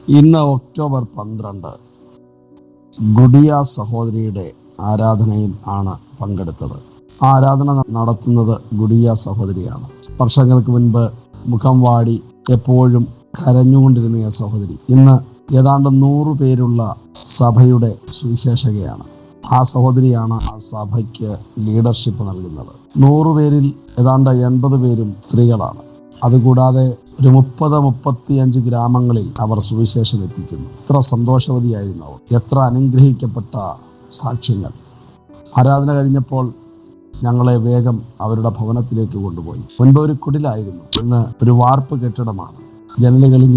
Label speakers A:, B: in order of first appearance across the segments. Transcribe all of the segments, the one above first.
A: ഇന്ന് ഒക്ടോബർ 12 ഗുഡിയ സഹോദരിയുടെ ആരാധനയിൽ ആണ് പങ്കെടുത്തത്. ആരാധന നടത്തുന്നത് ഗുഡിയ സഹോദരിയാണ്. വർഷങ്ങൾക്ക് മുൻപ് മുഖം വാടി എപ്പോഴും കരഞ്ഞുകൊണ്ടിരുന്ന ഈ സഹോദരി ഇന്ന് ഏതാണ്ട് 100 പേരുള്ള സഭയുടെ സുവിശേഷകയാണ്. ആ സഹോദരിയാണ് ആ സഭയ്ക്ക് ലീഡർഷിപ്പ് നൽകുന്നത്. 100 പേരിൽ ഏതാണ്ട് 80 പേരും സ്ത്രീകളാണ്. അതുകൂടാതെ ഒരു 30-35 ഗ്രാമങ്ങളിൽ അവർ സുവിശേഷം എത്തിക്കുന്നു. എത്ര സന്തോഷവതിയായിരുന്നു അവർ! എത്ര അനുഗ്രഹിക്കപ്പെട്ട സാക്ഷ്യങ്ങൾ! ആരാധന കഴിഞ്ഞപ്പോൾ ഞങ്ങളെ വേഗം അവരുടെ ഭവനത്തിലേക്ക് കൊണ്ടുപോയി. മുൻപ് ഒരു കുടിലായിരുന്നു, ഇന്ന് ഒരു വാർപ്പ് കെട്ടിടമാണ്. ജനലുകളിൽ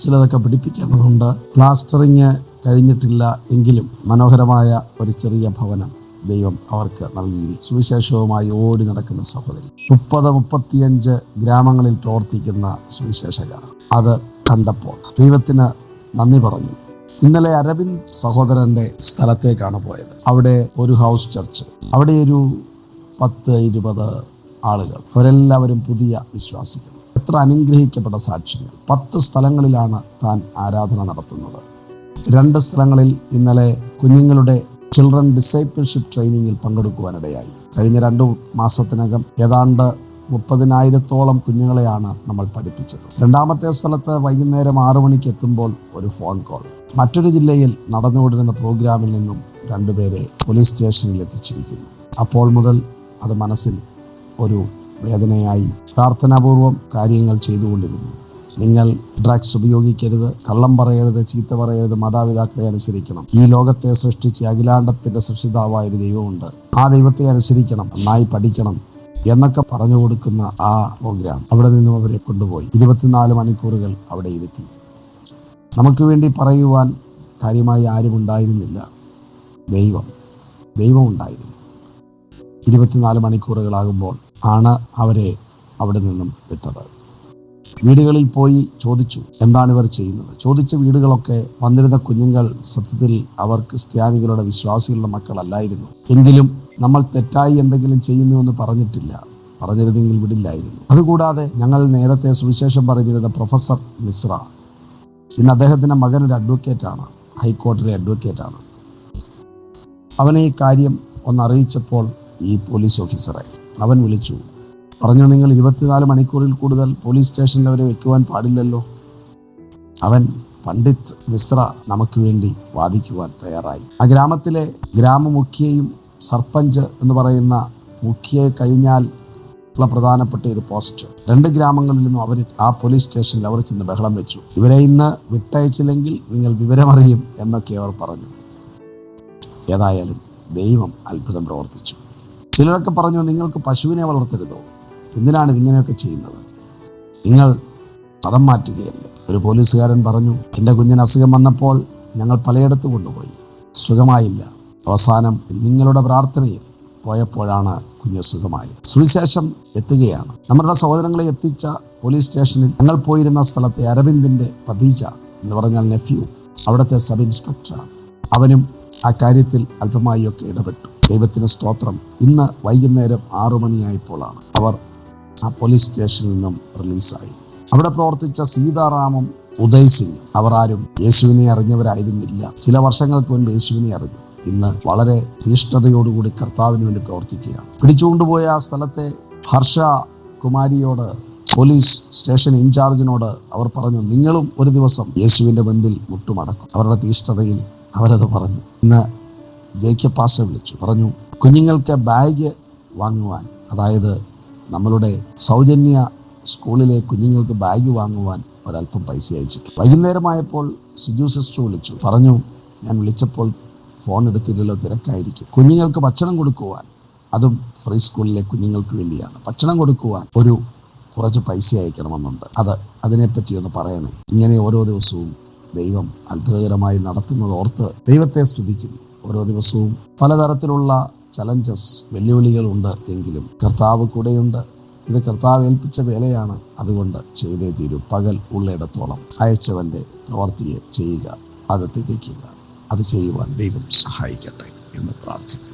A: ചിലതൊക്കെ പിടിപ്പിക്കേണ്ടതുണ്ട്. പ്ലാസ്റ്ററിങ് കഴിഞ്ഞിട്ടില്ല എങ്കിലും മനോഹരമായ ഒരു ചെറിയ ഭവനം ദൈവം അവർക്ക് നൽകിയിരിക്കും. സുവിശേഷവുമായി ഓടി നടക്കുന്ന സഹോദരി 30-35 ഗ്രാമങ്ങളിൽ പ്രവർത്തിക്കുന്ന സുവിശേഷക. അത് കണ്ടപ്പോൾ ദൈവത്തിന് നന്ദി പറഞ്ഞു. ഇന്നലെ അരവിന്ദ് സഹോദരന്റെ സ്ഥലത്തേക്കാണ് പോയത്. അവിടെ ഒരു ഹൗസ് ചർച്ച്, അവിടെ ഒരു 10-20 ആളുകൾ, അവരെല്ലാവരും പുതിയ വിശ്വാസികൾ. എത്ര അനുഗ്രഹിക്കപ്പെട്ട സാക്ഷ്യങ്ങൾ! 10 സ്ഥലങ്ങളിലാണ് താൻ ആരാധന നടത്തുന്നത്. 2 സ്ഥലങ്ങളിൽ ഇന്നലെ കുഞ്ഞുങ്ങളുടെ ചിൽഡ്രൻ ഡിസൈപ്പിൾഷിപ്പ് ട്രെയിനിങ്ങിൽ പങ്കെടുക്കുവാനിടയായി. കഴിഞ്ഞ 2 മാസത്തിനകം ഏതാണ്ട് 30,000-ഓളം കുഞ്ഞുങ്ങളെയാണ് നമ്മൾ പഠിപ്പിച്ചത്. 2ാമത്തെ സ്ഥലത്ത് വൈകുന്നേരം 6 മണിക്ക് എത്തുമ്പോൾ ഒരു ഫോൺ കോൾ. മറ്റൊരു ജില്ലയിൽ നടന്നുകൊണ്ടിരുന്ന പ്രോഗ്രാമിൽ നിന്നും 2 പേരെ പോലീസ് സ്റ്റേഷനിൽ എത്തിച്ചിരിക്കുന്നു. അപ്പോൾ മുതൽ അത് മനസ്സിൽ ഒരു വേദനയായി. പ്രാർത്ഥനാപൂർവം കാര്യങ്ങൾ ചെയ്തുകൊണ്ടിരുന്നു. നിങ്ങൾ ഡ്രഗ്സ് ഉപയോഗിക്കരുത്, കള്ളം പറയരുത്, ചീത്ത പറയരുത്, മാതാപിതാക്കളെ അനുസരിക്കണം, ഈ ലോകത്തെ സൃഷ്ടിച്ച് അഖിലാണ്ടത്തിന്റെ സൃഷ്ടിതാവായ ഒരു ദൈവമുണ്ട്, ആ ദൈവത്തെ അനുസരിക്കണം, നന്നായി പഠിക്കണം എന്നൊക്കെ പറഞ്ഞു കൊടുക്കുന്ന ആ പ്രോഗ്രാം അവിടെ നിന്നും അവരെ കൊണ്ടുപോയി 24 മണിക്കൂറുകൾ അവിടെ ഇരുത്തി. നമുക്ക് വേണ്ടി പറയുവാൻ കാര്യമായി ആരും ഉണ്ടായിരുന്നില്ല. ദൈവം ഉണ്ടായിരുന്നു. 24 മണിക്കൂറുകളാകുമ്പോൾ ആണ് അവരെ അവിടെ നിന്നും വിട്ടത്. വീടുകളിൽ പോയി ചോദിച്ചു, എന്താണ് ഇവർ ചെയ്യുന്നത്? ചോദിച്ച വീടുകളൊക്കെ വന്നിരുന്ന കുഞ്ഞുങ്ങൾ സത്യത്തിൽ അവർ ക്രിസ്ത്യാനികളുടെ വിശ്വാസികളുടെ മക്കളല്ലായിരുന്നു. എങ്കിലും നമ്മൾ തെറ്റായി എന്തെങ്കിലും ചെയ്യുന്നുവെന്ന് പറഞ്ഞിട്ടില്ല. പറഞ്ഞിരുന്നെങ്കിൽ വിടില്ലായിരുന്നു. അതുകൂടാതെ ഞങ്ങൾ നേരത്തെ സുവിശേഷം പറഞ്ഞിരുന്ന പ്രൊഫസർ മിശ്ര, ഇന്ന് അദ്ദേഹത്തിൻ്റെ മകൻ ഒരു അഡ്വക്കേറ്റാണ്, ഹൈക്കോടതിയിലെ അഡ്വക്കേറ്റാണ്. അവനെ ഈ കാര്യം ഒന്നറിയിച്ചപ്പോൾ ഈ പോലീസ് ഓഫീസറെ അവൻ വിളിച്ചു പറഞ്ഞു, നിങ്ങൾ 24 മണിക്കൂറിൽ കൂടുതൽ പോലീസ് സ്റ്റേഷനിൽ അവരെ വെക്കുവാൻ പാടില്ലല്ലോ. അവൻ പണ്ഡിറ്റ് മിശ്ര നമുക്ക് വേണ്ടി വാദിക്കുവാൻ തയ്യാറായി. ആ ഗ്രാമത്തിലെ ഗ്രാമമുഖ്യയും സർപഞ്ച് എന്ന് പറയുന്ന മുഖ്യയെ കഴിഞ്ഞാൽ ഉള്ള പ്രധാനപ്പെട്ട ഒരു പോസ്റ്റ്, 2 ഗ്രാമങ്ങളിൽ നിന്നും അവർ ആ പോലീസ് സ്റ്റേഷനിൽ അവർ ചെന്ന് ബഹളം വെച്ചു. ഇവരെ ഇന്ന് വിട്ടയച്ചില്ലെങ്കിൽ നിങ്ങൾ വിവരമറിയും എന്നൊക്കെ അവർ പറഞ്ഞു. ഏതായാലും ദൈവം അത്ഭുതം പ്രവർത്തിച്ചു. ചിലരൊക്കെ പറഞ്ഞു, നിങ്ങൾക്ക് പശുവിനെ വളർത്തരുതോ? എന്തിനാണ് ഇതിങ്ങനെയൊക്കെ ചെയ്യുന്നത്? നിങ്ങൾ മതം മാറ്റുകയല്ലേ? ഒരു പോലീസുകാരൻ പറഞ്ഞു, എൻ്റെ കുഞ്ഞിന് അസുഖം വന്നപ്പോൾ ഞങ്ങൾ പലയിടത്ത് കൊണ്ടുപോയി, സുഖമായില്ല. അവസാനം നിങ്ങളുടെ പ്രാർത്ഥനയിൽ പോയപ്പോഴാണ് കുഞ്ഞ് സുഖമായത്. സുവിശേഷം എത്തുകയാണ്. നമ്മുടെ സഹോദരങ്ങളെ എത്തിച്ച പോലീസ് സ്റ്റേഷനിൽ ഞങ്ങൾ പോയിരുന്ന സ്ഥലത്തെ അരവിന്ദിൻ്റെ പതീജ എന്ന് പറഞ്ഞാൽ നെഫ്യൂ, അവിടുത്തെ സബ് ഇൻസ്പെക്ടറാണ്. അവനും ആ കാര്യത്തിൽ അല്പമായി ഒക്കെ ഇടപെട്ടു. ദൈവത്തിന് സ്തോത്രം. ഇന്ന് വൈകുന്നേരം 6 മണിയായപ്പോഴാണ് അവർ ആ പോലീസ് സ്റ്റേഷനിൽ നിന്നും റിലീസായി. അവിടെ പ്രവർത്തിച്ച സീതാറാമും ഉദയ് സിംഗും അവർ ആരും യേശുവിനെ അറിഞ്ഞവരായിരുന്നില്ല. ചില വർഷങ്ങൾക്ക് മുൻപ് യേശുവിനെ അറിഞ്ഞു. ഇന്ന് വളരെ തീഷ്ണതയോടുകൂടി കർത്താവിന് വേണ്ടി പ്രവർത്തിക്കുകയാണ്. പിടിച്ചുകൊണ്ടുപോയ ആ സ്ഥലത്തെ ഹർഷ കുമാരിയോട്, പോലീസ് സ്റ്റേഷൻ ഇൻചാർജിനോട് അവർ പറഞ്ഞു, നിങ്ങളും ഒരു ദിവസം യേശുവിൻ്റെ മുൻപിൽ മുട്ടുമടക്കും. അവരുടെ തീഷ്ണതയിൽ അവരത് പറഞ്ഞു. ഇന്ന് ജേക്കബ് പാസ്റ്റർ വിളിച്ചു പറഞ്ഞു, കുഞ്ഞുങ്ങൾക്ക് ബാഗ് വാങ്ങുവാൻ, അതായത് നമ്മളുടെ സൗജന്യ സ്കൂളിലെ കുഞ്ഞുങ്ങൾക്ക് ബാഗ് വാങ്ങുവാൻ ഒരല്പം പൈസ അയച്ചു. വൈകുന്നേരമായപ്പോൾ സിജു സിസ്റ്റർ വിളിച്ചു, പറഞ്ഞു, ഞാൻ വിളിച്ചപ്പോൾ ഫോൺ എടുത്തില്ലല്ലോ, തിരക്കായിരിക്കും. കുഞ്ഞുങ്ങൾക്ക് ഭക്ഷണം കൊടുക്കുവാൻ, അതും ഫ്രീ സ്കൂളിലെ കുഞ്ഞുങ്ങൾക്ക് വേണ്ടിയാണ്, ഭക്ഷണം കൊടുക്കുവാൻ കുറച്ച് പൈസ അയക്കണമെന്നുണ്ട്. അതിനെപ്പറ്റി ഒന്ന് പറയണേ. ഇങ്ങനെ ഓരോ ദിവസവും ദൈവം അത്ഭുതകരമായി നടത്തുന്നത് ഓർത്ത് ദൈവത്തെ സ്തുതിക്കുന്നു. ഓരോ ദിവസവും പലതരത്തിലുള്ള ചലഞ്ചസ്, വെല്ലുവിളികളുണ്ട്. എങ്കിലും കർത്താവ് കൂടെയുണ്ട്. ഇത് കർത്താവ് ഏൽപ്പിച്ച വേലയാണ്, അതുകൊണ്ട് ചെയ്തേ തീരൂ. പകൽ ഉള്ളിടത്തോളം അയച്ചവൻ്റെ പ്രവൃത്തിയെ ചെയ്യുക, അത് തികയ്ക്കുക. അത് ചെയ്യുവാൻ ദൈവം സഹായിക്കട്ടെ എന്ന് പ്രാർത്ഥിക്കുന്നു.